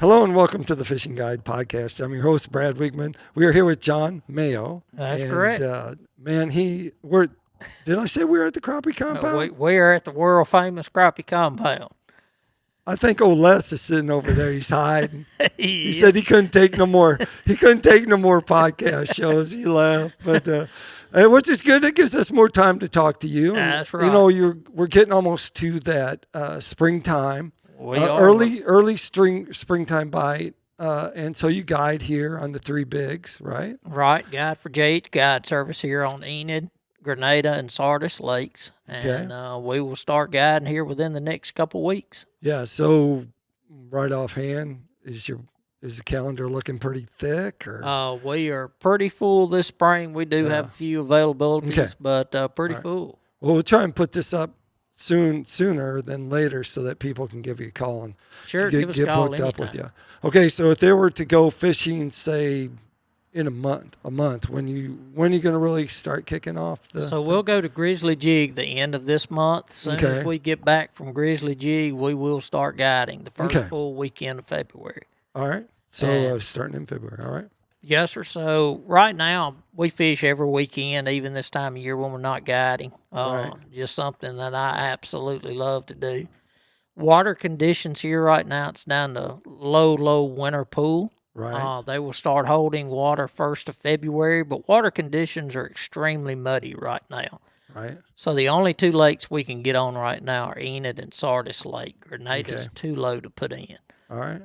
Hello and welcome to the Fishing Guide Podcast. I'm your host, Brad Wiegmann. We are here with John Mayo. That's correct. Man, did I say we were at the crappie compound? We are at the world famous crappie compound. I think old Les is sitting over there. He's hiding. He He said he couldn't take no more. He couldn't take no more podcast shows. He left, but which is good. It gives us more time to talk to you. That's right. You know, we're getting almost to that springtime. We are. Early springtime bite, and so you guide here on the three bigs, right? Right, guide for Jade, guide service here on Enid, Grenada, and Sardis Lakes, and we will start guiding here within the next couple weeks. Yeah. So, right offhand, is the calendar looking pretty thick, or? We are pretty full this spring. We do have a few availabilities, but pretty full. Well, we'll try and put this up sooner than later so that people can give you a call and give us a call booked up with anytime. you. Okay, so if they were to go fishing, say in a month, when you going to really start kicking off? We'll go to Grizzly Jig the end of this month. As soon as we get back from Grizzly Jig, we will start guiding the first full weekend of February. All right, so starting in February. All right. Yes, sir. So right now we fish every weekend, even this time of year when we're not guiding. Just something that I absolutely love to do. Water conditions here right now, it's down to low winter pool. Right. They will start holding water 1st of February, but water conditions are extremely muddy right now. Right. So the only two lakes we can get on right now are Enid and Sardis Lake. Grenada's too low to put in. All right.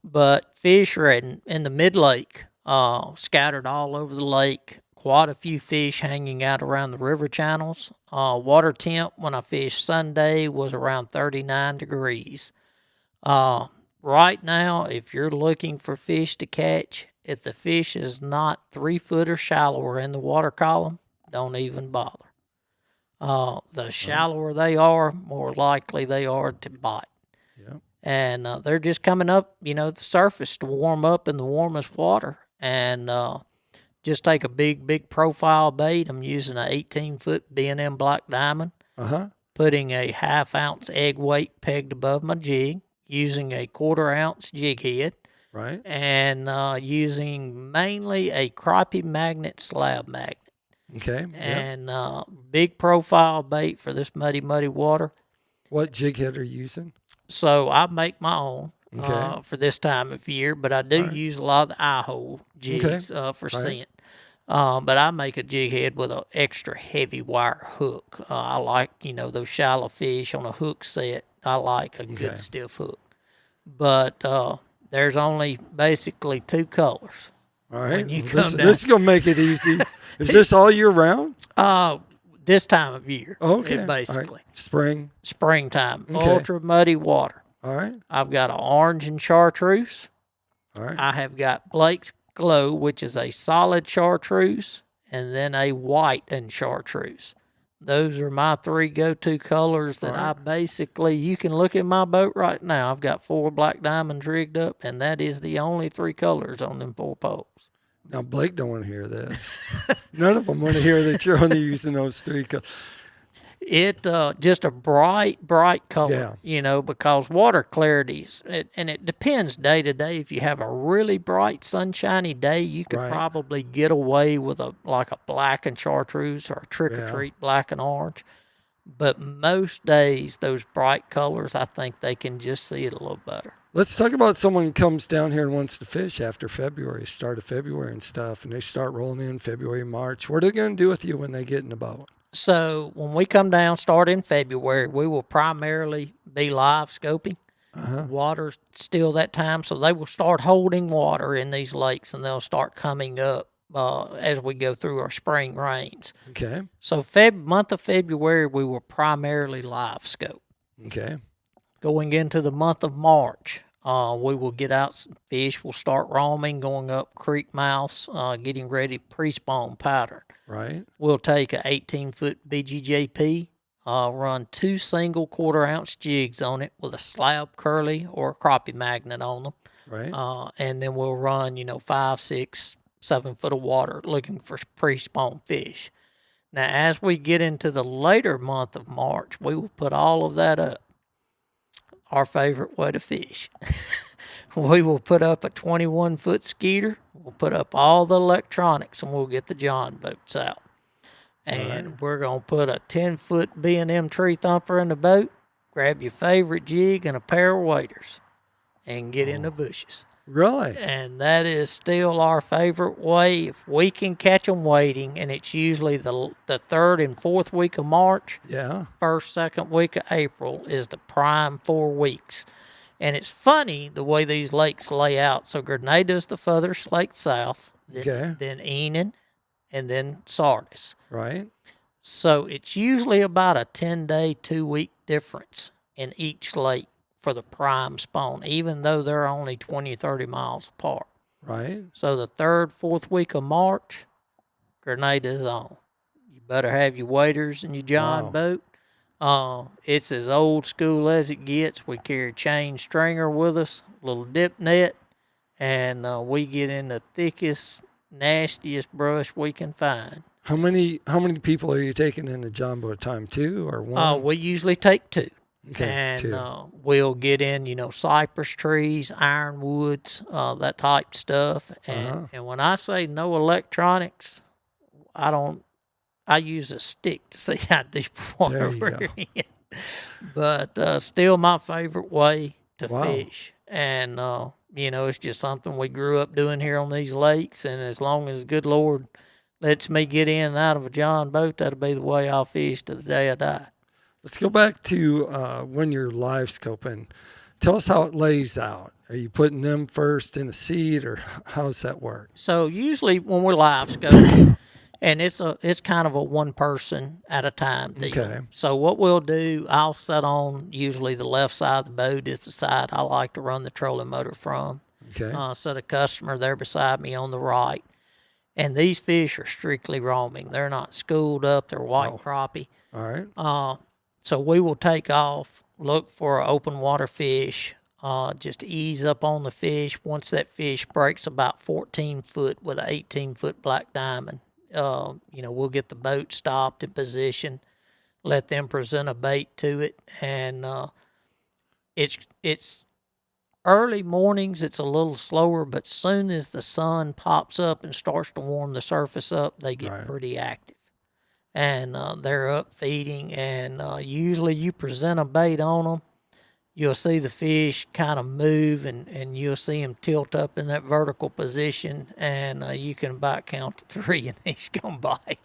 But fish are in the mid-lake. Scattered all over the lake, quite a few fish hanging out around the river channels. Water temp when I fished Sunday was around 39 degrees. Right now, if you're looking for fish to catch, if the fish is not 3 foot or shallower in the water column, don't even bother. The shallower they are, more likely they are to bite. Yep. And they're just coming up, the surface to warm up in the warmest water. And just take a big profile bait. I'm using an 18-foot B&M Black Diamond. Putting a 1/2 ounce egg weight pegged above my jig. Using a 1/4 ounce jig head. Right. And using mainly a crappie magnet slab magnet. Okay. And big profile bait for this muddy water. What jig head are you using? So I make my own. For this time of year, but I do use a lot of the eye-hole jigs for scent. But I make a jig head with an extra heavy wire hook. I like, those shallow fish on a hook set. I like a good stiff hook. But there's only basically 2 colors. All right. This is going to make it easy. Is this all year round? This time of year. Okay. Basically. Right. Springtime. Ultra muddy water. All right. I've got an orange and chartreuse. All right. I have got Blake's Glow, which is a solid chartreuse, and then a white and chartreuse. Those are my 3 go-to colors that I basically, you can look at my boat right now. I've got 4 black diamonds rigged up, and that is the only 3 colors on them 4 poles. Now, Blake don't want to hear this. None of them want to hear that you're only using those 3 colors. It just a bright color, because water clarities, and it depends day to day. If you have a really bright, sunshiny day, you could probably get away with a black and chartreuse or a trick-or-treat black and orange. But most days, those bright colors, I think they can just see it a little better. Let's talk about someone who comes down here and wants to fish after February, start of February and stuff, and they start rolling in February, March. What are they going to do with you when they get in the boat? So when we come down, start in February, we will primarily be live scoping. Water's still that time, so they will start holding water in these lakes, and they'll start coming up as we go through our spring rains. Okay. So month of February, we will primarily live scope. Okay. Going into the month of March, we will get out some fish. We'll start roaming, going up creek mouths, getting ready pre-spawn pattern. Right. We'll take an 18-foot BGJP, run 2 single 1/4 ounce jigs on it with a slab curly or a crappie magnet on them. Right. And then we'll run, 5, 6, 7 foot of water looking for pre-spawn fish. Now, as we get into the later month of March, we will put all of that up. Our favorite way to fish. we will put up a 21-foot skeeter. We'll put up all the electronics, and we'll get the John boats out. And we're going to put a 10-foot B&M tree thumper in the boat, grab your favorite jig and a pair of waders, and get in the bushes. Really? And that is still our favorite way. If we can catch them wading, and it's usually the third and fourth week of March, Yeah. first, second week of April is the prime 4 weeks. And it's funny the way these lakes lay out. So Grenada's the furthest lake south, then Enon, and then Sardis. Right. So it's usually about a 10-day, 2-week difference in each lake for the prime spawn, even though they're only 20, 30 miles apart. Right. So the third, fourth week of March, Grenada's on. You better have your waders and your John boat. It's as old school as it gets. We carry a chain stringer with us, a little dip net, and we get in the thickest, nastiest brush we can find. How many people are you taking in the John boat time? 2 or 1? We usually take 2. Okay, and 2. We'll get in, cypress trees, ironwoods, that type stuff. And when I say no electronics, I use a stick to see how deep water we're in. But still my favorite way to fish. And, it's just something we grew up doing here on these lakes. And as long as the good Lord lets me get in and out of a John boat, that'll be the way I'll fish to the day I die. Let's go back to when you're live scoping. Tell us how it lays out. Are you putting them first in a seed, or how's that work? So usually when we're live scoping, and it's kind of a one person at a time deal. Okay. So what we'll do, I'll set on usually the left side of the boat is the side I like to run the trolling motor from. Okay. Set a customer there beside me on the right. And these fish are strictly roaming. They're not schooled up. They're white crappie. All right. So we will take off, look for an open water fish, just ease up on the fish. Once that fish breaks about 14 foot with an 18-foot black diamond, we'll get the boat stopped in position, let them present a bait to it, and it's early mornings. It's a little slower, but soon as the sun pops up and starts to warm the surface up, they get pretty active. And they're up feeding, and usually you present a bait on them, you'll see the fish kind of move, and you'll see him tilt up in that vertical position, and you can about count to 3, and he's going to bite.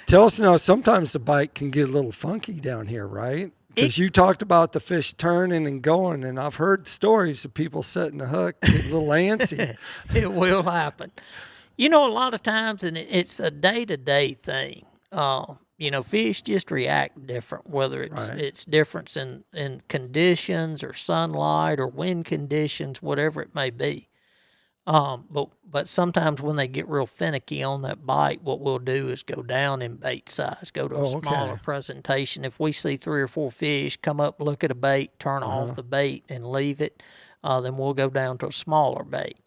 Tell us now, sometimes the bite can get a little funky down here, right? Because you talked about the fish turning and going, and I've heard stories of people setting the hook, get a little antsy. It will happen. A lot of times, and it's a day-to-day thing. Fish just react different, whether it's difference in conditions or sunlight or wind conditions, whatever it may be. But sometimes when they get real finicky on that bite, what we'll do is go down in bait size, go to a smaller presentation. If we see 3 or 4 fish come up, look at a bait, turn off the bait and leave it, then we'll go down to a smaller bait.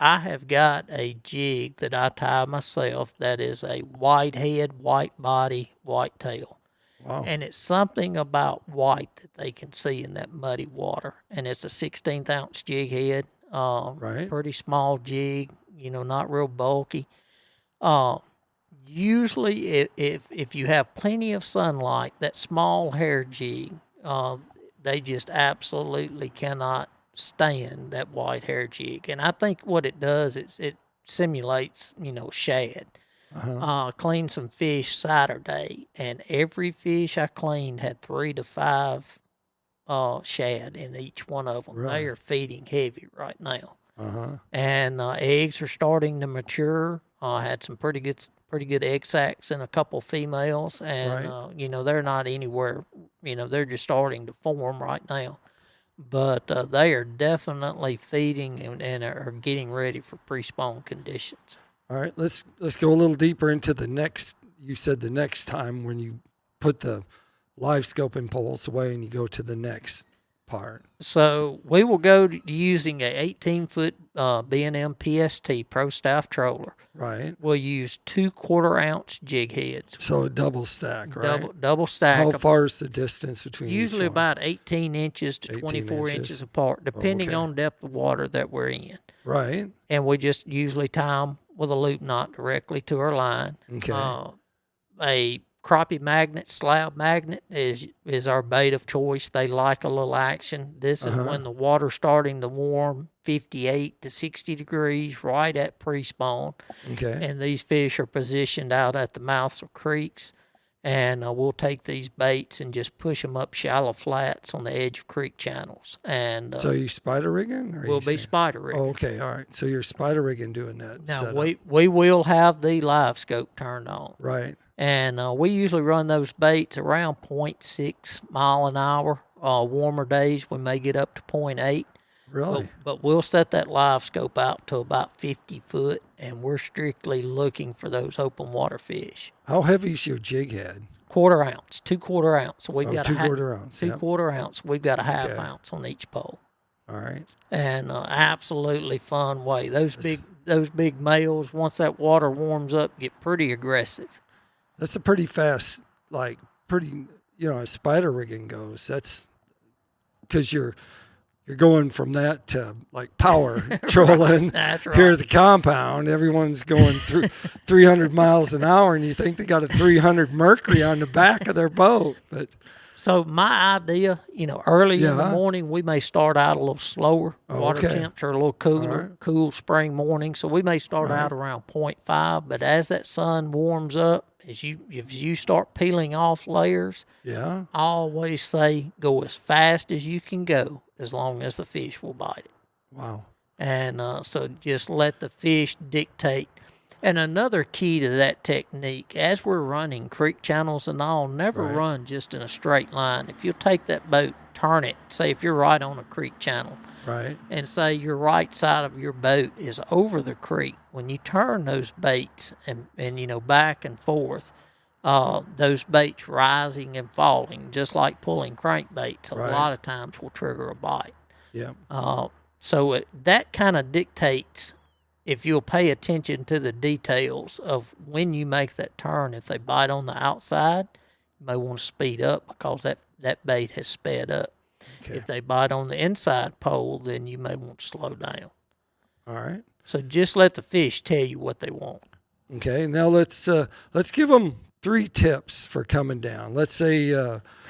I have got a jig that I tie myself that is a white head, white body, white tail. Wow. And it's something about white that they can see in that muddy water. And it's a 16th ounce jig head. Pretty small jig, not real bulky. Usually if you have plenty of sunlight, that small hair jig, they just absolutely cannot stand that white hair jig. And I think what it does is it simulates, shad. Cleaned some fish Saturday, and every fish I cleaned had 3 to 5 shad in each one of them. Really? They are feeding heavy right now. And eggs are starting to mature. I had some pretty good egg sacs in a couple females, and they're not anywhere. They're just starting to form right now. But they are definitely feeding and are getting ready for pre-spawn conditions. All right, let's go a little deeper into the next. You said the next time when you put the live scoping poles away and you go to the next part? So we will go to using a 18-foot B&M PST Pro Staff trailer. Right. We'll use 2 1/4-ounce jig heads. So a double stack, right? Double stack. How far is the distance between Usually each one? about 18 inches to 18 24 inches inches apart, depending okay. on depth of water that we're in. Right. And we just usually tie them with a loop knot directly to our line. Okay. A crappie magnet, slab magnet is our bait of choice. They like a little action. This is when the water's starting to warm, 58 to 60 degrees, right at pre-spawn. Okay. And these fish are positioned out at the mouths of creeks. And we'll take these baits and just push them up shallow flats on the edge of creek channels. And so you spider rigging? Or we'll be spider rigging. Oh, okay, all right. So you're spider rigging doing that. Now, setup. we will have the live scope turned on. Right. And we usually run those baits around 0.6 mile an hour. Warmer days, we may get up to 0.8. Really? But we'll set that live scope out to about 50 foot, and we're strictly looking for those open water fish. How heavy is your jig head? 1/4 ounce, 2 1/4 ounce. So we've got 2 1/4 ounce. 2 Yep. 1/4 ounce. We've got a half Okay. ounce on each pole. All right. And absolutely fun way. Those big males, once that water warms up, get pretty aggressive. That's a pretty fast, like pretty, as spider rigging goes. That's because you're going from that to like power trolling. That's right. Here at the compound, everyone's going through 300 miles an hour, and you think they got a 300 Mercury on the back of their boat. But So my idea, early in the Yeah. morning, we may start out a little slower. Water okay. temps are a little cooler, right. cool spring morning. So we may start out around 0.5. But as that sun warms up, if you start peeling off layers, yeah, I always say go as fast as you can go, as long as the fish will bite it. wow, And so just let the fish dictate. And another key to that technique, as we're running creek channels and all, never Right. run just in a straight line. If you'll take that boat, turn it, say if you're right on a creek channel, right, and say your right side of your boat is over the creek, when you turn those baits and back and forth, those baits rising and falling, just like pulling crankbaits, Right. a lot of times will trigger a bite. yeah, So that kind of dictates, if you'll pay attention to the details of when you make that turn. If they bite on the outside, you may want to speed up because that bait has sped up. okay, If they bite on the inside pole, then you may want to slow down. all right, So just let the fish tell you what they want. okay. Now let's give them 3 tips for coming down. Let's say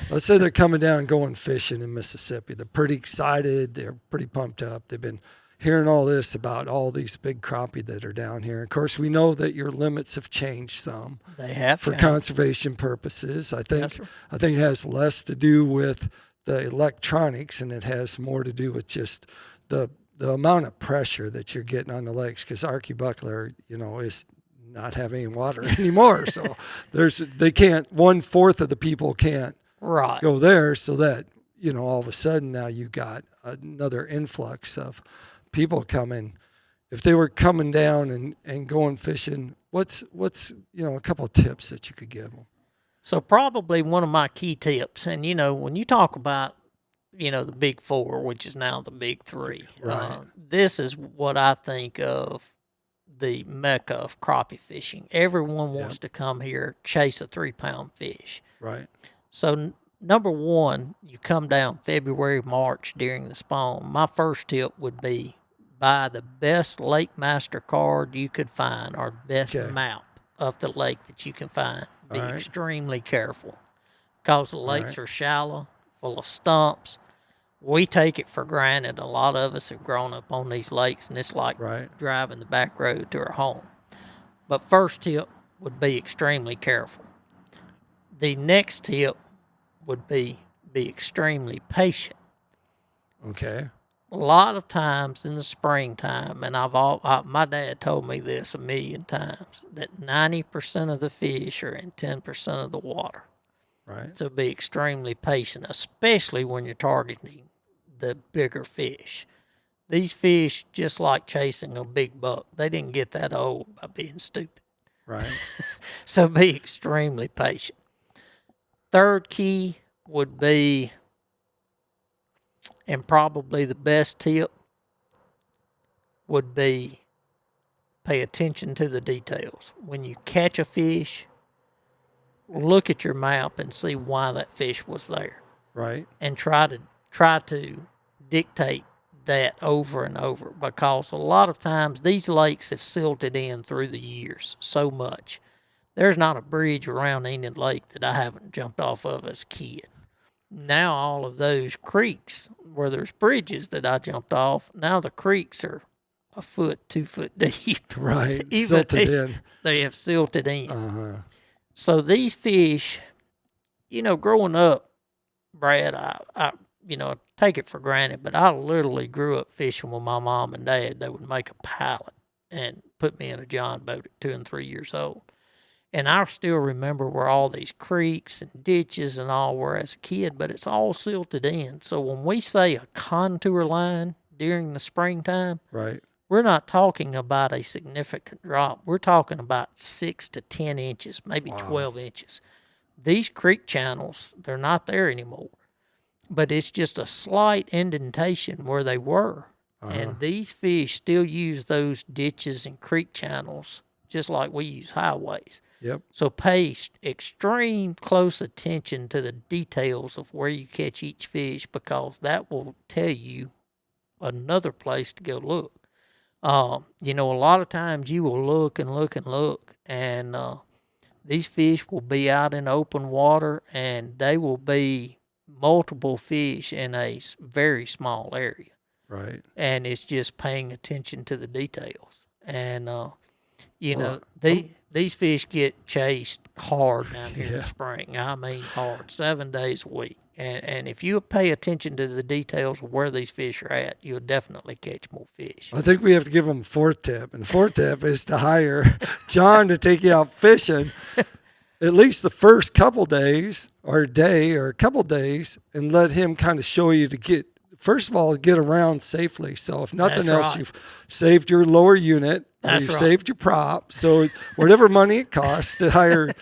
they're coming down going fishing in Mississippi. They're pretty excited. They're pretty pumped up. They've been hearing all this about all these big crappie that are down here. Of course, we know that your limits have changed some They have for changed. conservation purposes. I think Yes, sir. it has less to do with the electronics, and it has more to do with just the amount of pressure that you're getting on the lakes, because Archie-Buckler, is not having any water anymore. So they can't, 1/4 of the people can't Right. go there, so that, all of a sudden now you got another influx of people coming. If they were coming down and going fishing, what's a couple of tips that you could give them? So probably one of my key tips, and when you talk about, the big 4, which is now the big 3, Right. this is what I think of the mecca of crappie fishing. Everyone wants to come here, chase a 3-pound fish. Right. So number one, you come down February, March during the spawn. My first tip would be buy the best Lake Master card you could find, or best Okay. map of the lake that you can find. Be All right. extremely careful, because the lakes right. are shallow, full of stumps. We take it for granted. A lot of us have grown up on these lakes, and it's like Right. driving the back road to our home. But first tip would be extremely careful. The next tip would be extremely patient. Okay. A lot of times in the springtime, and my dad told me this a million times, that 90% of the fish are in 10% of the water. Right. So be extremely patient, especially when you're targeting the bigger fish. These fish, just like chasing a big buck, they didn't get that old by being stupid. Right. So be extremely patient. Third key would be And probably the best tip would be pay attention to the details. When you catch a fish, look at your map and see why that fish was there. Right. And try to dictate that over and over, because a lot of times these lakes have silted in through the years so much. There's not a bridge around Enid Lake that I haven't jumped off of as a kid. Now all of those creeks where there's bridges that I jumped off, now the creeks are a foot, 2 foot deep. Right. Even Silted in. They have silted in. Uh-huh. So these fish, growing up, Brad, I take it for granted, but I literally grew up fishing with my mom and dad. They would make a pallet and put me in a John boat at 2 and 3 years old. And I still remember where all these creeks and ditches and all were as a kid, but it's all silted in. So when we say a contour line during the springtime, Right. we're not talking about a significant drop. We're talking about 6 to 10 inches, maybe 12 inches. These creek channels, they're not there anymore. But it's just a slight indentation where they were. And these fish still use those ditches and creek channels just like we use highways. Yep. So pay extreme close attention to the details of where you catch each fish, because that will tell you another place to go look. A lot of times you will look and look and look, and these fish will be out in open water, and they will be multiple fish in a very small area. Right. And it's just paying attention to the details. And, these fish get chased hard down here in the spring. I mean hard, 7 days a week. And if you pay attention to the details of where these fish are at, you'll definitely catch more fish. I think we have to give them a fourth tip. And the fourth tip is to hire John to take you out fishing at least the first couple days or a day or a couple days, and let him kind of show you to get around safely. So if nothing else, you've saved your lower unit, or you've saved your prop. So whatever money it costs to hire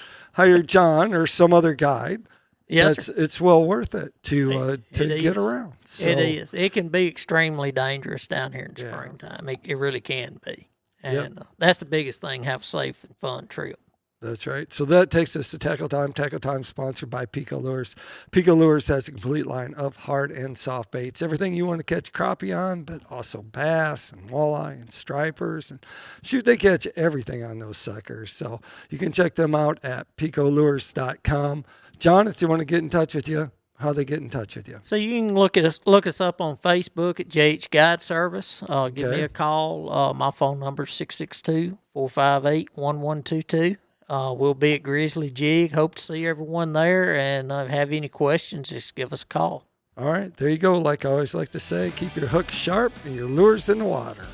John or some other guide, it's well worth it to get around. So, it is. It can be extremely dangerous down here in springtime. It really can be. And that's the biggest thing, have a safe and fun trip. That's right. So that takes us to Tackle Time. Tackle Time sponsored by PICO Lures. PICO Lures has a complete line of hard and soft baits. Everything you want to catch crappie on, but also bass and walleye and stripers. And shoot, they catch everything on those suckers. So you can check them out at picolures.com. John, if they want to get in touch with you, how they get in touch with you? So you can look us up on Facebook at JH Guide Service. Give me a call. My phone number is 662-458-1122. We'll be at Grizzly Jig. Hope to see everyone there. And have any questions, just give us a call. All right, there you go. Like I always like to say, keep your hooks sharp and your lures in the water.